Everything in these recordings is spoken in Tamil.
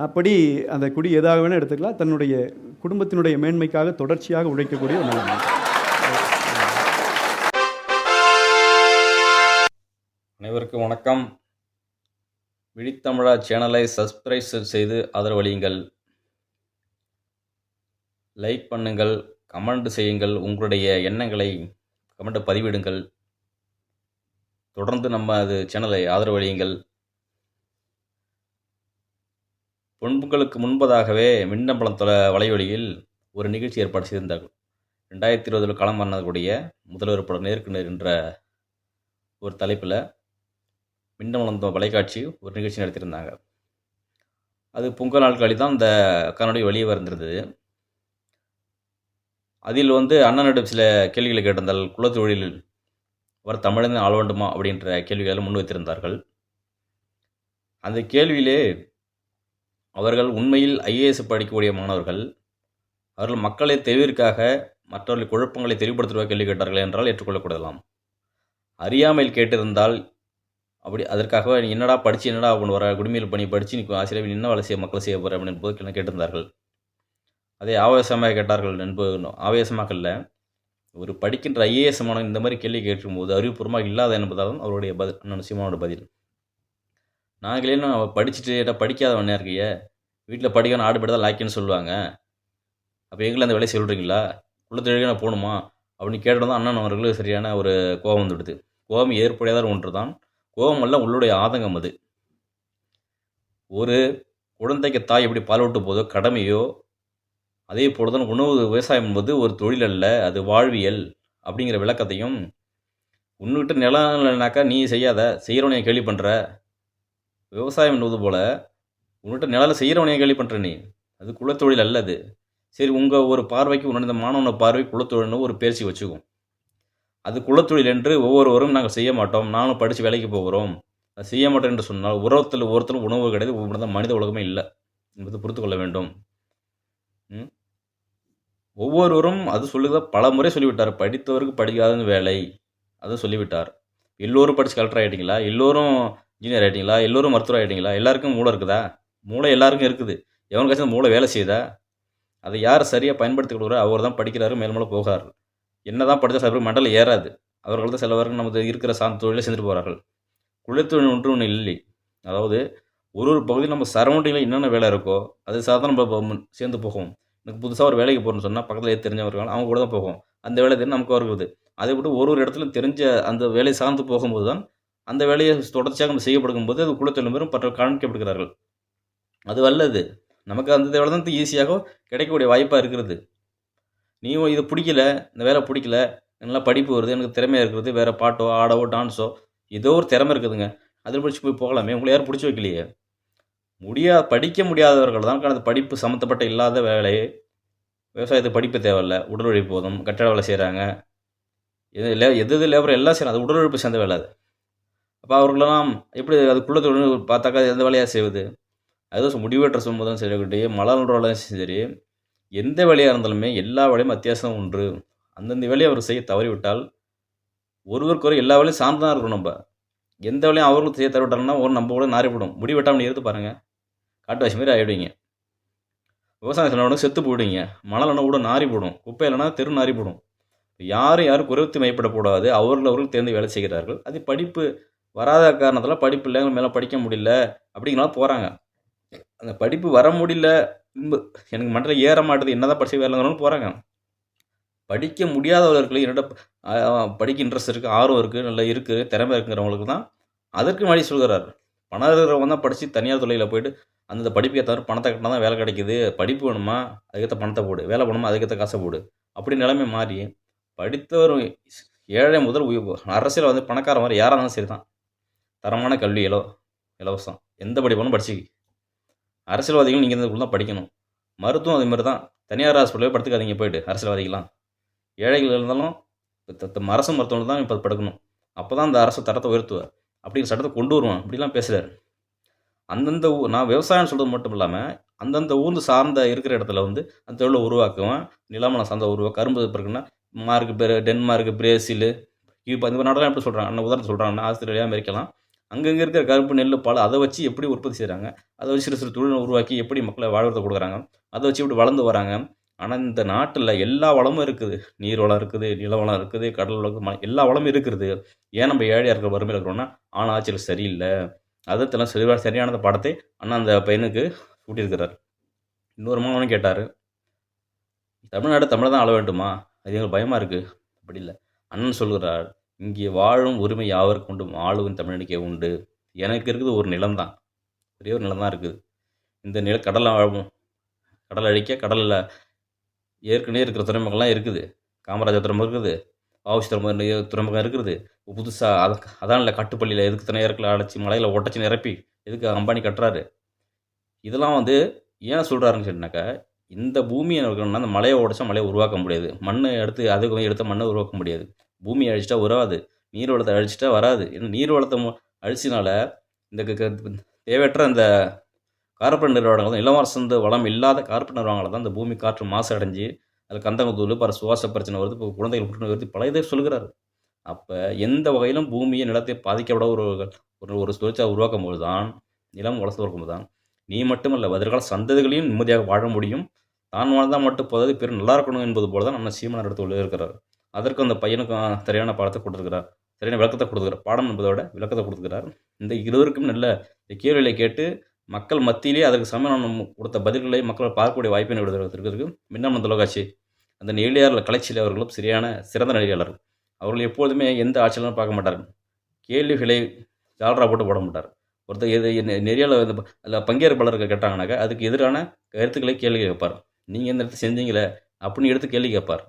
அப்படி அந்த குடி எதாக வேணால் எடுத்துக்கலாம். தன்னுடைய குடும்பத்தினுடைய மேன்மைக்காக தொடர்ச்சியாக உழைக்கக்கூடிய ஒரு நல்ல மனிதர். அனைவருக்கும் வணக்கம். விழித்தமிழா சேனலை சப்ஸ்கிரைப் செய்து ஆதரவளியுங்கள். லைக் பண்ணுங்கள், கமெண்ட் செய்யுங்கள், உங்களுடைய எண்ணங்களை கமெண்ட்டை பதிவிடுங்கள். தொடர்ந்து நம்ம சேனலை ஆதரவளியுங்கள். பொன்களுக்கு முன்பதாகவே மின்னம்பலம் வலைவழியில் ஒரு நிகழ்ச்சி ஏற்பாடு செய்திருந்தார்கள். 2020 களம் பண்ணக்கூடிய முதல்வர் படம் நேருக்கு நேர் என்ற ஒரு தலைப்பில் மின்னம்பலம் தொலைக்காட்சி ஒரு நிகழ்ச்சி நடத்தியிருந்தாங்க. அது பொங்கல் நாள் கழி தான் அந்த காணொலி வெளியே வந்திருந்தது. அதில் அண்ணனிடம் சில கேள்விகளை கேட்டிருந்தால், குலத்தொழிலில் அவர் தமிழன் ஆள வேண்டுமா அப்படின்ற கேள்விகளை முன்வைத்திருந்தார்கள். அந்த கேள்வியிலே அவர்கள் உண்மையில் IAS படிக்கக்கூடிய மாணவர்கள், அவர்கள் மக்களை தெளிவிற்காக மற்றவர்கள் குழப்பங்களை தெளிவுபடுத்துவதாக கேள்வி கேட்டார்கள் என்றால் ஏற்றுக்கொள்ளக்கூடலாம். அறியாமையில் கேட்டிருந்தால் அப்படி அதற்காக என்னடா படித்து என்னடா அப்படின்னு வர குடிமையில் பணி படித்து நீ ஆசிரியர் என்ன வேலை செய்ய மக்களை செய்ய போகிற அப்படின்னு போது கேட்டிருந்தார்கள். அதே ஆவேசமாக கேட்டார்கள் என்பது ஆவேசமாக இல்லை, ஒரு படிக்கின்ற IAS மாணவன் இந்த மாதிரி கேள்வி கேட்கும்போது அறிவுபூர்வமாக இல்லாத என்பதால் அவருடைய பதில் அண்ணன் சீமானோட பதில். நாங்களே படிச்சுட்டு படிக்காதவனே இருக்கிய வீட்டில் படிக்கணும் ஆடுபடி தான் லாக்கின்னு சொல்லுவாங்க, அப்போ எங்களை அந்த வேலையை சொல்கிறீங்களா, குளத்தொழிலுக்கு நான் போகணுமா அப்படின்னு கேட்டது தான் அண்ணன் அவர்களுக்கு சரியான ஒரு கோபம் வந்துவிடுது. கோபம் ஏற்புடையதான ஒன்று தான், கோபம் அல்ல உள்ளுடைய ஆதங்கம். அது ஒரு குழந்தைக்கு தாய் எப்படி பாலூட்டு போதோ கடமையோ, அதே போல தான் உணவு விவசாயம் என்பது ஒரு தொழில் அல்ல, அது வாழ்வியல் அப்படிங்கிற விளக்கத்தையும், உன்னுக்கிட்ட நிலம் இல்லைனாக்கா நீ செய்யாத, செய்கிறவனைய கேள்வி பண்ணுற, விவசாயம் என்பது போல் உன்கிட்ட நிலம் செய்கிறவனைய கேள்வி பண்ணுற நீ, அது குலத்தொழில் அல்ல. அது சரி, உங்கள் ஒரு பார்வைக்கு உன்னோட மாணவனை பார்வை குலத்தொழில்னு ஒரு பயிற்சி வச்சுக்கும். அது குலத்தொழில் என்று ஒவ்வொருவரும் நாங்கள் செய்ய மாட்டோம், நானும் படித்து வேலைக்கு போகிறோம், அது செய்ய மாட்டோம் என்று சொன்னால் ஒருத்தரும் உணவு கிடையாது, ஒவ்வொரு மனித உலகமே இல்லை என்பது புரிந்து கொள்ள வேண்டும். ஒவ்வொருவரும் அது சொல்லுத பல முறை சொல்லிவிட்டார், படித்தவருக்கு படிக்காத வேலை அதை சொல்லிவிட்டார். எல்லோரும் படித்து கலெக்டர் ஆகிட்டீங்களா, எல்லோரும் இன்ஜினியர் ஆகிட்டீங்களா, எல்லோரும் மருத்துவர் ஆகிட்டீங்களா, எல்லாருக்கும் மூளை இருக்குதா? மூளை எல்லாருக்கும் இருக்குது, எவனுக்காச்சும் மூளை வேலை செய்யுதா? அதை யார் சரியாக பயன்படுத்தி கொடுக்குறோ அவர் தான் படிக்கிறாரு, மேல்மேலே போகிறார். என்ன தான் படித்தா சில பேருக்கு மண்டல ஏறாது, அவர்கள் தான் சில பேருக்கு நமக்கு இருக்கிற சார்ந்த தொழிலை செஞ்சுட்டு போகிறார்கள். குலத்தொழில் ஒன்று இல்லை. அதாவது ஒரு பகுதியில் நம்ம சரௌண்டிங்கில் என்னென்ன வேலை இருக்கோ அது சாதாரண நம்ம சேர்ந்து போகும். எனக்கு புதுசாக ஒரு வேலைக்கு போகிறோன்னு சொன்னால் பக்கத்தில் தெரிஞ்சவர்கள் அவங்க கூட தான் போகும், அந்த வேலை தெரிஞ்சு நமக்கு வருகிறது. அதை விட்டு ஒரு இடத்துல தெரிஞ்ச அந்த வேலையை சார்ந்து போகும்போது தான் அந்த வேலையை தொடர்ச்சியாக நம்ம செய்யப்படுக்கும் போது அது குலத்தொழில் பெரும் பற்ற காண்பிக்கப்படுகிறார்கள். அது வல்லது, நமக்கு அந்த வேலை தான் ஈஸியாக கிடைக்கக்கூடிய வாய்ப்பாக இருக்கிறது. நீயும் இது பிடிக்கல, இந்த வேலை பிடிக்கல, நல்லா படிப்பு வருது, எனக்கு திறமையாக இருக்கிறது, வேறு பாட்டோ ஆடவோ டான்ஸோ ஏதோ ஒரு திறமை இருக்குதுங்க, அதில் படித்து போய் போகலாமே, உங்களை யாரும் பிடிச்சி வைக்கலையே. படிக்க முடியாதவர்கள் தான் அந்த படிப்பு சம்மந்தப்பட்ட இல்லாத வேலை, விவசாயத்தை படிப்பு தேவையில்லை, உடல் உழைப்பு போதும், கட்டட வேலை செய்கிறாங்க, எது லேபர் எல்லாம் செய்யணும், அது உடல் உழைப்பு சேர்ந்த வேலை. அது அப்போ அவர்களெல்லாம் எப்படி அதுக்குள்ள தொழில் பார்த்தாக்கா எந்த வேலையாக செய்வது? அதுவும் முடிவெற்ற சொல்லும்போதும் சரி, மலர்றோலையும் சரி, எந்த வேலையாக இருந்தாலுமே எல்லா வேலையும் அத்தியாவசியம் ஒன்று. அந்தந்த வேலையை அவர் செய்ய தவறிவிட்டால் ஒருவருக்கு எல்லா வேலையும் சார்ந்து தான் இருக்கணும். நம்ம எந்த வேலையும் அவர்களும் செய்ய தவறிவிட்டாங்கன்னா நம்ம கூட நாறிவிடும். முடி வெட்டாமல் எடுத்து பாருங்கள், காட்டுவாசி மாரி ஆகிடுவீங்க. விவசாயம் சொன்னோட செத்து போயிடுவீங்க. மணல் இல்லைனா கூட நாரி போடும், குப்பை இல்லைனா தெரு நாரி போடும். யாரும் குறைத்து மையப்படக்கூடாது, அவர்கள் தேர்ந்து வேலை செய்கிறார்கள். அது படிப்பு வராத காரணத்தில் படிப்பு இல்லை, மேலே படிக்க முடியல அப்படிங்கிறனால போகிறாங்க. அந்த படிப்பு வர முடியல, எனக்கு மண்டல ஏற மாட்டேது, என்னதான் படிச்சு வேலைங்கிறவங்க போகிறாங்க. படிக்க முடியாதவர்களுக்கு என்னோட படிக்க இன்ட்ரெஸ்ட் இருக்குது, ஆர்வம் இருக்குது, நல்லா இருக்குது, திறமை இருக்குங்கிறவங்களுக்கு தான் அதற்கு வழி சொல்கிறார். பணம் இருக்கிறவங்க தான் படித்து தனியார் தொழிலில் போய்ட்டு அந்த படிப்புக்கு ஏற்ற பணத்தை கட்டினா தான் வேலை கிடைக்குது, படிப்பு வேணுமா அதுக்கேற்ற பணத்தை போடு, வேலை வேணுமா அதுக்கேற்ற காசை போடு, அப்படி நிலைமை மாறி படித்தவர் ஏழை முதல் அரசியல் பணக்கார மாதிரி யாராக இருந்தாலும் சரி தான், தரமான கல்வி இலவசம், எந்த படிப்பாலும் படிச்சு. அரசியல்வாதிகள் நீங்கள் இந்த தான் படிக்கணும். மருத்துவம் அதே மாதிரி தான், தனியார் ஹாஸ்பிட்டலே படுத்துக்காதீங்க போய்ட்டு அரசியல்வாதிகளாம். ஏழைகள் இருந்தாலும் அரசு மருத்துவம் தான் இப்போ படுக்கணும், அப்போ தான் அந்த அரசு தரத்தை உயர்த்துவார் அப்படிங்கிற சட்டத்தை கொண்டு வருவான் அப்படிலாம் பேசுகிறார். அந்தந்த நான் விவசாயம் சொல்கிறது மட்டும் இல்லாமல் அந்தந்த ஊர்ந்து சார்ந்த இருக்கிற இடத்துல அந்த தொழிலை உருவாக்குவேன். நிலமனை சார்ந்த கரும்பு இருக்குன்னா மார்க்கு டென்மார்க்கு, பிரேசில், இப்போ இந்த நாடெல்லாம் எப்படி சொல்கிறாங்க, உதாரணம் சொல்கிறாங்கன்னா ஆஸ்திரேலியா, அமெரிக்காலாம் அங்கங்கே இருக்கிற கரும்பு நெல் பால் அதை வச்சு எப்படி உற்பத்தி செய்கிறாங்க, அதை வச்சு சிறு சிறு தொழில் உருவாக்கி எப்படி மக்களை வாழ்வதை கொடுக்குறாங்க, அதை வச்சு இப்படி வளர்ந்து வராங்க. ஆனால் இந்த நாட்டில் எல்லா வளமும் இருக்குது. நீர் வளம் இருக்குது, நில வளம் இருக்குது, கடல் வளம் எல்லா வளமும் இருக்கிறது. ஏன் நம்ம ஏழையாக இருக்கிற வறுமையில் இருக்கிறோம்னா ஆட்சியில் சரியில்லை. அதெல்லாம் சரியான பாடத்தை அண்ணா அந்த பையனுக்கு சூட்டியிருக்கிறார். இன்னொரு மாணவனும் கேட்டார், தமிழ்நாடு தமிழை தான் ஆள வேண்டுமா, அது எங்களுக்கு பயமாக இருக்குது. அப்படி இல்லை, அண்ணன் சொல்கிறார், இங்கே வாழும் உரிமை யாவருக்கு உண்டு, ஆளுவன் தமிழனுக்கே உண்டு. எனக்கு இருக்குது ஒரு நிலம் தான், ஒரே ஒரு நிலம் தான் இருக்குது. இந்த கடலை ஆழும், கடல் அழிக்க கடலில் ஏற்கனவே இருக்கிற துறைமுகம்லாம் இருக்குது. காமராஜர் துறைமுகம் இருக்குது, வஉசி துறைமுகம் இருக்குது. புதுசாக அதான் இல்லை காட்டுப்பள்ளியில் எதுக்கு துணையர்களை அடைச்சி மலையில் ஒட்டச்சி நிரப்பி எதுக்கு அம்பானி கட்டுறாரு. இதெல்லாம் ஏன் சொல்கிறாருன்னு சொன்னாக்கா, இந்த பூமியை இருக்கணும்னா அந்த மலையை உடைச்சா மலையை உருவாக்க முடியாது. மண்ணை அதுக்கு எடுத்த மண்ணை உருவாக்க முடியாது. பூமியை அழிச்சிட்டா உருவாது, நீர் வளத்தை அழிச்சிட்டா வராது. ஏன்னா நீர் வளத்தை அழிச்சினால இந்த தேவையற்ற இந்த கார்பரேட் நிறுவனங்கள், இளவரசந்த வளம் இல்லாத கார்பரேட் நிறுவனங்களை தான் இந்த பூமி காற்று மாசு அடைஞ்சு அதில் கந்தகத்தூள் சுவாச பிரச்சனை வருது, இப்போ குழந்தைகள் புற்றுநோய் வருது, பல இதை சொல்கிறாரு. அப்போ எந்த வகையிலும் பூமியை நிலத்தை பாதிக்கப்பட ஒரு தொழிற்சாலை உருவாக்கும் போது தான், நிலம் வளர்த்து வரும்போது தான் நீ மட்டுமல்ல எதிர்கால சந்ததிகளையும் நிம்மதியாக வாழ முடியும். தான் வாழ்ந்தால் மட்டும் போதாது, பிறர் நல்லா இருக்கணும் என்பது போல தான் நம்ம சீமானார் எடுத்து இருக்கிறார். அதற்கு அந்த பையனுக்கும் சரியான பாடத்தை கொடுத்துருக்கிறார், சரியான விளக்கத்தை கொடுத்துக்கிறார். பாடம் என்பதோட விளக்கத்தை கொடுத்துக்கிறார். இந்த இருவருக்கும் நல்ல கேள்விகளை கேட்டு மக்கள் மத்தியிலே அதற்கு சமயம் கொடுத்த பதில்களை மக்கள் பார்க்கக்கூடிய வாய்ப்பினை விடுவதற்கு மின்னமன் தொலைக்காட்சி அந்த நெறியாளர் கலைச்செல்வி அவர்களும் சிறந்த நடிகையாளர். அவர்கள் எப்பொழுதுமே எந்த ஆட்சியாளரும் பார்க்க மாட்டார், கேள்விகளை ஜாலரா போட்டு போட மாட்டார். ஒருத்தர் நெறியாளர் அதில் பங்கேற்பாளர்கள் கேட்டாங்கனாக்கா அதுக்கு எதிரான கருத்துக்களை கேள்வி கேட்பார். நீங்கள் இந்த இடத்துல செஞ்சீங்களே அப்படின்னு எடுத்து கேள்வி கேட்பார்.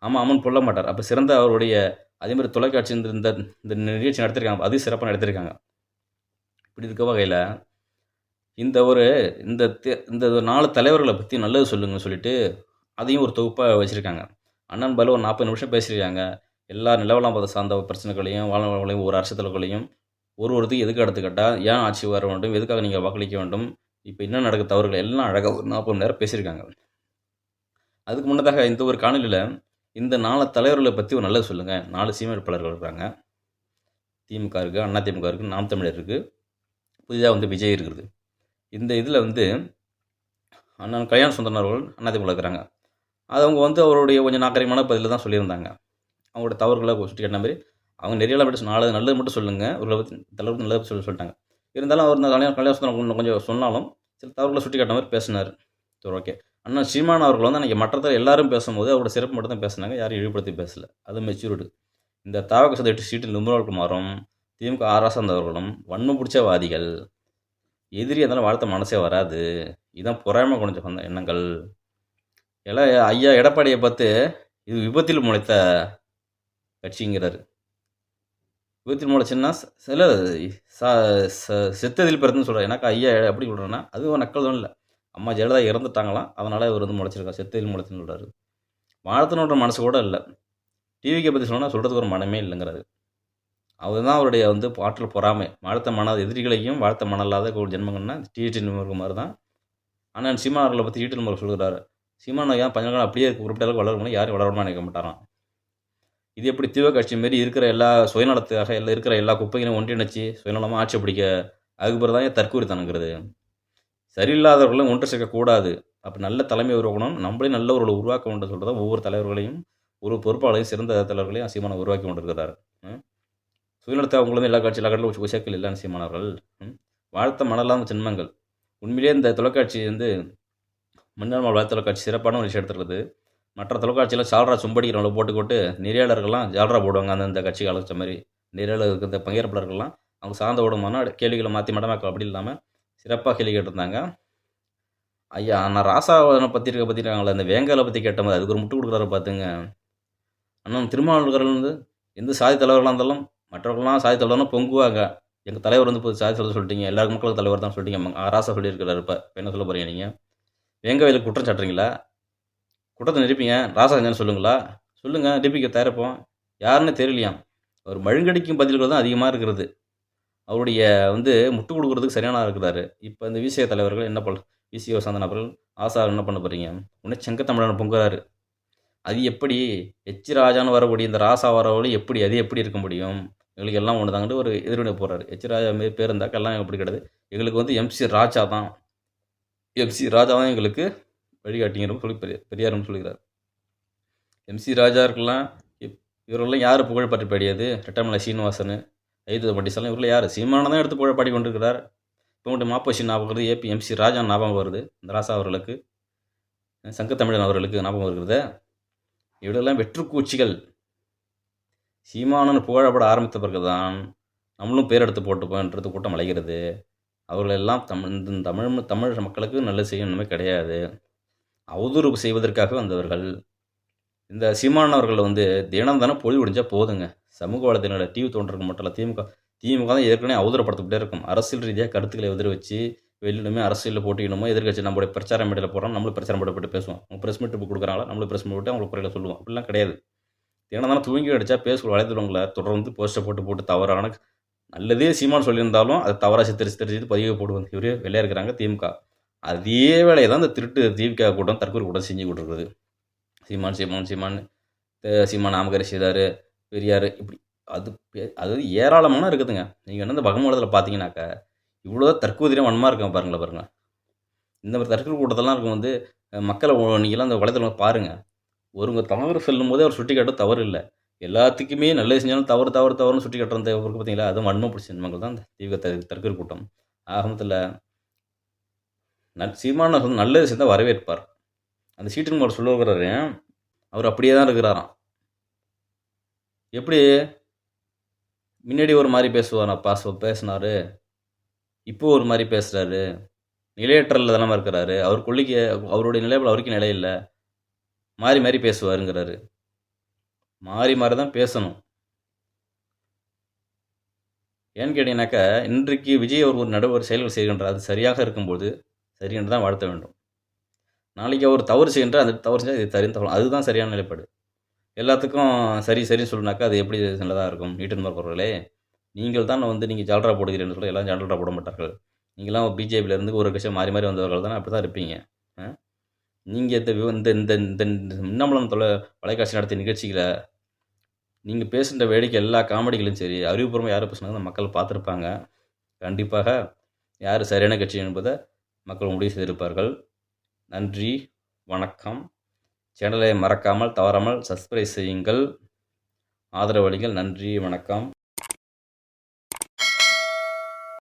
ஆமாம் ஆமான்னு சொல்ல மாட்டார். அப்போ சிறந்த அவருடைய அதேமாதிரி தொலைக்காட்சி இந்த நிகழ்ச்சி நடத்திருக்காங்க, அது சிறப்பாக நடத்திருக்காங்க. இப்படி இருக்க வகையில் இந்த 4 தலைவர்களை பற்றி நல்லது சொல்லுங்கன்னு சொல்லிட்டு அதையும் ஒரு தொகுப்பாக வச்சுருக்காங்க. அண்ணன் பாலு ஒரு 40 நிமிஷம் பேசியிருக்காங்க. எல்லா நிலவலாம் பார்த்த சார்ந்த பிரச்சனைகளையும் வாழ்வுகளையும் ஒரு அரசியல்களையும் ஒருத்தருக்கு எதுக்கு எடுத்துக்கிட்டால் ஏன் ஆட்சி வர வேண்டும், எதுக்காக நீங்கள் வாக்களிக்க வேண்டும், இப்போ என்ன நடக்க தவறுகள் எல்லாம் அழகாக ஒரு 40 மணி நேரம் பேசியிருக்காங்க. அதுக்கு முன்னதாக இந்த ஒரு காணொலியில் இந்த 4 தலைவர்களை பற்றி ஒரு நல்லது சொல்லுங்கள். 4 சீமை வேட்பாளர்கள் இருக்கிறாங்க. திமுக இருக்குது, அண்ணா திமுக இருக்குது, நாம் தமிழர் இருக்குது, புதிதாக விஜய் இருக்குது. இந்த இதில் அண்ணன் கல்யாண சுந்தரன் அவர்கள் அண்ணா திமுக இருக்கிறாங்க. அது அவங்க அவருடைய கொஞ்சம் நாகரிகமான பதிலில் தான் சொல்லியிருந்தாங்க. அவங்களோட தவறுகளை சுட்டி காட்டின மாதிரி அவங்க நிறைய மட்டும் நல்லது மட்டும் சொல்லுங்கள், ஒரு தலைவர் நல்லது சொல்லிட்டாங்க. இருந்தாலும் அவர் கல்யாண சுந்தரம் கொஞ்சம் சொன்னாலும் சில தவறுகளை சுட்டி காட்டின மாதிரி பேசினார். சரி, ஓகே. அண்ணா சீமான் அவர்கள் அன்றைக்கி மற்ற எல்லாரும் பேசும்போது அவரோட சிறப்பு மட்டும் தான் பேசினாங்க, யாரும் இழிவுபடுத்தி பேசலை. அது மெச்சூரிடு. இந்த தாவக சத 8 சீட்டில் நிர்மல்குமாரும் திமுக ஆராசந்த் அவர்களும் வன்மம் பிடிச்ச வாதிகள், எதிரி இருந்தாலும் வாழ்த்த மனசே வராது. இதுதான் பொறாமை கொஞ்சம் எண்ணங்கள். எல்லாம் ஐயா எடப்பாடியை பார்த்து இது விபத்தில் முளைத்த கட்சிங்கிறாரு. விபத்தில் முளைச்சுன்னா சில செத்ததில் பிறந்துன்னு சொல்கிறார். எனக்கு ஐயா எப்படி சொல்கிறேன்னா அது ஒரு நக்கல் தான் இல்லை. அம்மா ஜெயலலிதா இறந்துட்டாங்களாம், அதனால் இவர் முளைச்சிருக்கா, செத்ததில் முளைச்சுன்னு சொல்கிறாரு. வாழ்த்தணுன்ற மனசு கூட இல்லை. டிவிக்கை பற்றி சொன்னால் சொல்கிறதுக்கு ஒரு மனமே இல்லைங்கிறாரு. அதுதான் அவருடைய ஆற்றல் பொறாமை. வாழ்த்த மன எதிரிகளையும் வாழ்த்த மனல்லாத ஒரு ஜென்மங்கள்னா டிடி மாதிரி தான். ஆனால் சீமான் அவர்களை பற்றி ஈட்டில் முறை சொல்கிறாரு. சீமான் ஏன் பஞ்சங்கள் அப்படியே குறிப்பிட்ட அளவுக்கு வளரணும், யாரும் வளரணும்னு நினைக்க மாட்டாராம். இது எப்படி தீவிர கட்சி மாரி இருக்கிற எல்லா சுயநலத்துக்காக இருக்கிற எல்லா குப்பைகளையும் ஒன்றிணைச்சி சுயநலமாக ஆட்சி பிடிக்க, அதுக்கு பிறகு தான் தற்கூரித்தனங்கிறது. சரியில்லாதவர்களும் ஒன்று சேர்க்கக்கூடாது. அப்போ நல்ல தலைமை உருவாக்கணும், நம்மளே நல்ல ஒரு உருவாக்க வேண்டும் சொல்கிறதா ஒவ்வொரு தலைவர்களையும் ஒரு பொறுப்பாளையும் சிறந்த தலைவர்களையும் சீமானை உருவாக்கி கொண்டிருக்கிறார். சுயநலத்தை அவங்களும் எல்லா கட்சியில் உசைக்கல் இல்லைன்னு சீமானவர்கள். வாழ்த்த மனலாத ஜென்மங்கள். உண்மையிலே இந்த தொலைக்காட்சி மன்னர் வாழ்த்த தொலைக்காட்சி சிறப்பான ஒரு விஷயம் எடுத்துருக்குது. மற்ற தொலைக்காட்சியில் ஜால்ரா சும்படிக்கிறவங்களை போட்டுக்கொண்டு நெறியாளர்கள்லாம் ஜால்ரா போடுவாங்க. அந்தந்த கட்சிக்கு அழைச்ச மாதிரி நெறியாளருக்கு இந்த பங்கேற்பாளர்கள்லாம் அவங்க சார்ந்த விடுமானா கேள்விகளை மாற்றி மடமாக்க அப்படி இல்லாமல் சிறப்பாக கேள்வி கேட்டிருந்தாங்க. ஐயா நான் ராசாவனை பற்றிருக்காங்களே அந்த வேங்காலை பற்றி கேட்டபோது அதுக்கு ஒரு முட்டு கொடுக்குறாரு பார்த்துங்க. ஆனால் திருமாவளவர்கள் எந்த சாதி தலைவர்களாக இருந்தாலும் மற்றவர்கள்லாம் சாதி தலைவர்னா பொங்குவாங்க. எங்கள் தலைவர் இப்போ சாதி தலைவர் சொல்லிட்டீங்க, எல்லாருக்கும் மக்களுக்கு தலைவர் தான் சொல்லிட்டீங்க, ராசா சொல்லியிருக்கிறாரு. இப்போ என்ன சொல்ல போகிறீங்க நீங்கள்? வேங்கவேலுக்கு குற்றம் சாட்டுறீங்களா? குற்றத்தை நிரூபிங்க. ராசா செஞ்சான்னு சொல்லுங்களா? சொல்லுங்கள், நிரூபிக்க தயாரிப்போம். யாருன்னு தெரியலையாம். அவர் மழுங்கடிக்கும் பதில்கள் தான் அதிகமாக இருக்கிறது. அவருடைய முட்டு கொடுக்குறதுக்கு சரியான இருக்கிறாரு. இப்போ இந்த விசிக தலைவர்கள் என்ன விசிக சார்ந்த நபர்கள் ஆசா என்ன பண்ண போகிறீங்க? உடனே செங்கத்தமிழன் பொங்குறாரு. அது எப்படி ராஜான்னு வரக்கூடிய இந்த ராசா வரவழி எப்படி அது எப்படி இருக்க முடியும்? எங்களுக்கு எல்லாம் ஒன்று தாங்கன்னு ஒரு எதிர்வினை போடுறாரு. எச் ராஜா மாரி பேர் இருந்தாக்க எல்லாம் அப்படி கிடையாது. எங்களுக்கு வந்து எம்சி ராஜா தான். எம்சி ராஜா தான் எங்களுக்கு வழிகாட்டிங்கிறப்ப சொல்லி பெரியாரும் சொல்லுகிறார். எம்சி ராஜா இருக்கலாம். இவரெல்லாம் யார் புகழ் பாட்டு பாடியது? ரெட்டமலை சீனிவாசன், ஐதது பண்டிசலாம் இவரெல்லாம் யார்? சீமானை தான் எடுத்து புகழ் பாடி கொண்டிருக்கிறார். இப்போ மட்டும் மாப்போசி ஞாபகம் வருது, ஏபி எம்சி ராஜா ஞாபகம் வருது, இந்த ராசா அவர்களுக்கு, சங்கத்தமிழன் அவர்களுக்கு ஞாபகம் வருகிறது. இவரெல்லாம் வெற்றுக்கூச்சிகள். சீமானன் புகழப்பட ஆரம்பித்த பிறகு தான் நம்மளும் பேர் எடுத்து போட்டுப்போன்றது கூட்டம் அலைகிறது. அவர்களெல்லாம் தமிழ் மக்களுக்கு நல்லது செய்யணுமே கிடையாது, அவதூறு செய்வதற்காக வந்தவர்கள். இந்த சீமான் அவர்கள் வந்து தினம் தானே பொழி விடிஞ்சால் போதுங்க. சமூக வலைதளங்களில் டிவி தோன்றதுக்கு மட்டும் இல்லை, திமுக தான் ஏற்கனவே அவதூறப்படுத்திக்கிட்டே இருக்கும். அரசியல் ரீதியாக கருத்துக்களை எதிர வச்சு வெளியிலுமே அரசியலில் போட்டிக்கணுமோ எதிர்கட்சி நம்மளுடைய பிரச்சார மீடியில் போகிறோம், நம்மளும் பிரச்சாரம் போட்டு பேசுவோம். அவங்க ப்ரெஸ் மீட் கொடுக்குறாங்களா, நம்மளும் ப்ரெஸ் மீட் போட்டு அவங்களுக்கு குறையில சொல்லுவோம். அப்படிலாம் கிடையாது. தினம் தானே தூங்கி அடித்தா பேசுகிற வலைதளங்களை தொடர்ந்து போஸ்ட்டை போட்டு தவறான நல்லதே சீமான் சொல்லியிருந்தாலும் அதை தவறாக சித்தரித்து பதிவு போடுவாங்க. இவரே வெளியே இருக்கிறாங்க திமுக. அதே வேலையை தான் இந்த திருட்டு திமுக கூட்டம் தற்கொலை கூட்டம் செஞ்சு கொடுக்குறது. சீமான் நாமக்கரை செய்தார், பெரியார், இப்படி அது ஏராளமான இருக்குதுங்க. நீங்கள் என்ன இந்த பகமூலத்தில் பார்த்தீங்கன்னாக்கா இவ்வளோ தற்கொலையாக வன்மா இருக்க பாருங்க. இந்த மாதிரி தற்கொலை கூட்டத்தெல்லாம் இருக்கும் வந்து மக்களை நீங்களாம் அந்த வலைதளம் பாருங்கள். ஒருங்க தவறு சொல்லும் போதே அவர் சுட்டி காட்ட தவறு இல்லை. எல்லாத்துக்குமே நல்லது செஞ்சாலும் தவறுன்னு சுட்டி காட்டுறது இருக்கு பார்த்தீங்களா, அதுவும் வன்மை பிடிச்ச மக்கள் தான் இந்த தீவிர தற்கொலை கூட்டம். ஆகமத்தில் சீமான நல்லது செஞ்சால் வரவேற்பார். அந்த சீட்டின் அவர் சொல்லுகிறாரு, அவர் அப்படியே தான் இருக்கிறாராம். எப்படி முன்னாடி ஒரு மாதிரி பேசினார், இப்போ ஒரு மாதிரி பேசுகிறாரு, நிலையற்றல் தானே இருக்கிறாரு. அவர் கொள்ளைக்கு அவருடைய நிலையில் அவருக்கு நிலை இல்லை, மாறி பேசுவாருங்கிறாரு. மாறி தான் பேசணும். ஏன்னு கேட்டீங்கன்னாக்கா இன்றைக்கு விஜய் அவர் ஒரு செயல்கள் செய்கின்றார், அது சரியாக இருக்கும்போது சரி என்று தான் வாழ்த்த வேண்டும். நாளைக்கு அவர் தவறு செய்கின்றார், அந்த தவறு செஞ்சால் இது சரின்னு தவறு, அதுதான் சரியான நிலைப்பாடு. எல்லாத்துக்கும் சரின்னு சொல்லுனாக்கா அது எப்படி நல்லதாக இருக்கும்? நீட்டன்மார் அவர்களே, நீங்கள் தான் வந்து நீங்கள் ஜால்ரா போடுகிறீன்னு சொல்லி எல்லாம் ஜால்ரா போட மாட்டார்கள். நீங்களாம் பிஜேபியிலேருந்து ஒரு கட்சி மாறி வந்தவர்கள் தானே, அப்படி தான் இருப்பீங்க. நீங்கள் இந்த இந்த இந்த மின்னம்பலம் தொலைக்காட்சி நடத்திய நிகழ்ச்சிகளை நீங்கள் பேசுகிற வேடிக்கை எல்லா காமெடிகளும் சரி, அறிவுபூர்வமாக யார் பேசுனாங்க மக்கள் பார்த்துருப்பாங்க. கண்டிப்பாக யார் சரியான கட்சி என்பதை மக்கள் முடிவு செய்திருப்பார்கள். நன்றி, வணக்கம். சேனலை மறக்காமல் தவறாமல் சப்ஸ்கிரைப் செய்யுங்கள், ஆதரவளிங்கள். நன்றி, வணக்கம்.